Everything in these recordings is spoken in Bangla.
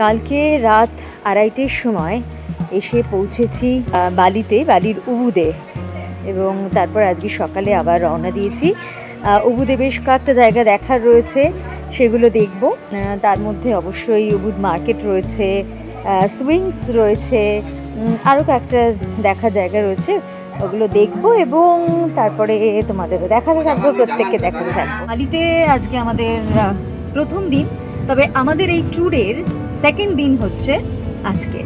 কালকে রাত 2:30টার সময় এসে পৌঁছেছি বালিতে, বালির উবুদে, এবং তারপর আজকে সকালে আবার রওনা দিয়েছি। উবুদে বেশ কয়েকটা জায়গা দেখার রয়েছে, সেগুলো দেখব। তার মধ্যে অবশ্যই উবুদ মার্কেট রয়েছে, সুইংস রয়েছে, আরও কয়েকটা দেখার জায়গা রয়েছে, ওগুলো দেখব এবং তারপরে তোমাদেরও দেখাতে থাকবো, প্রত্যেককে দেখাতে থাকবো। বালিতে আজকে আমাদের প্রথম দিন, তবে আমাদের এই ট্যুরের সেকেন্ড দিন হচ্ছে আজকে।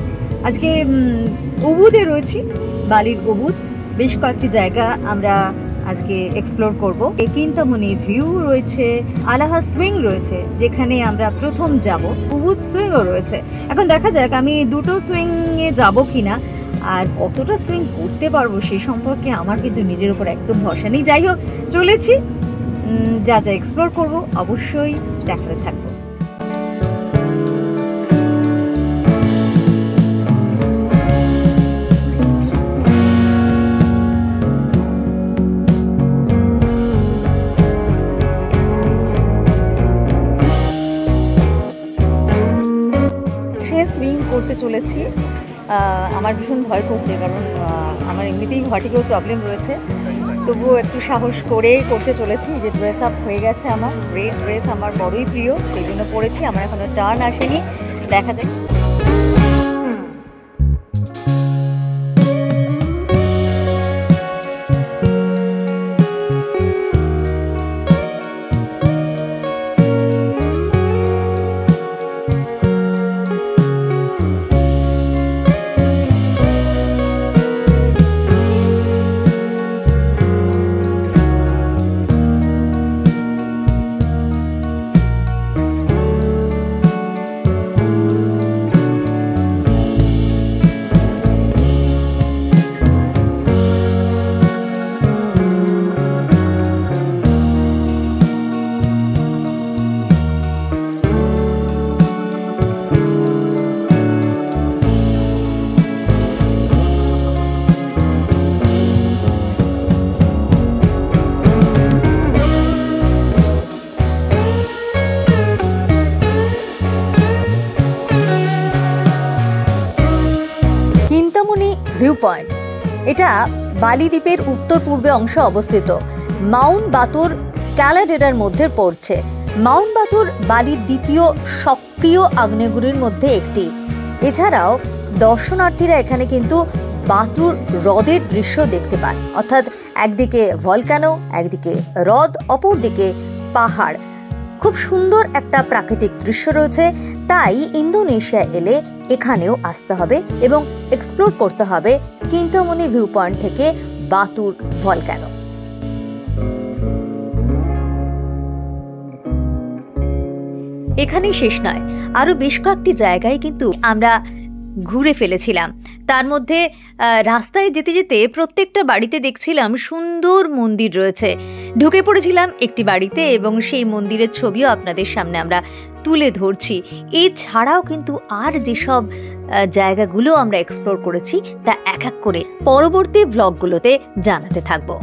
আজকে উবুদে রয়েছি, বালির উবুদ। বেশ কয়েকটি জায়গা আমরা আজকে এক্সপ্লোর করব। কিন্তামণি ভিউ রয়েছে, আলাহা সুইং রয়েছে যেখানে আমরা প্রথম যাব, উবুদ সুইংও রয়েছে। এখন দেখা যাক আমি দুটো সুইংয়ে যাব কিনা, আর কতটা সুইং করতে পারবো সে সম্পর্কে আমার কিন্তু নিজের উপর একদম ভরসা নেই। যাই হোক, চলেছি, যা যা এক্সপ্লোর করবো অবশ্যই দেখাতে থাকবো। সুইং করতে চলেছি। আমার ভীষণ ভয় করছে, কারণ আমার এমনিতেই ভার্টিগো প্রবলেম রয়েছে, তবুও একটু সাহস করেই করতে চলেছি। যে ড্রেস আপ হয়ে গেছে, আমার রেড ড্রেস আমার বড়ই প্রিয়, সেই জন্য পরেছি। আমার এখনো টার্ন আসেনি, দেখা যাক। কিন্তামণি ভিউ পয়েন্ট, এটা বালি দ্বীপের উত্তর পূর্বে অংশে অবস্থিত। মাউন্ট বাতুর ক্যালাডেরার মধ্যে পড়ছে। মাউন্ট বাতুর বালির দ্বিতীয় সক্রিয় আগ্নেয়গিরির মধ্যে একটি। এছাড়াও দর্শনার্থীরা এখানে কিন্তু বাতুর হ্রদের দৃশ্য দেখতে পান, অর্থাৎ একদিকে ভলক্যানো, একদিকে হ্রদ, অপরদিকে পাহাড়। খুব সুন্দর একটা প্রাকৃতিক দৃশ্য রয়েছে। তাই ইন্দোনেশিয়া এলে এখানেও আসতে হবে এবং এক্সপ্লোর করতে হবে কিন্তামণি ভিউ পয়েন্ট থেকে বাতুর ভলক্যানো। এখানেই শেষ নয়, আরো বেশ কয়েকটি জায়গায় কিন্তু আমরা ঘুরে ফেলেছিলাম। তার মধ্যে রাস্তায় যেতে যেতে প্রত্যেকটা বাড়িতে দেখছিলাম সুন্দর মন্দির রয়েছে। ঢুকে পড়েছিলাম একটি বাড়িতে এবং সেই মন্দিরের ছবিও আপনাদের সামনে আমরা তুলে ধরছি। এছাড়াও কিন্তু আর যেসব জায়গাগুলো আমরা এক্সপ্লোর করেছি তা এক এক করে পরবর্তী ব্লগগুলোতে জানাতে থাকবো।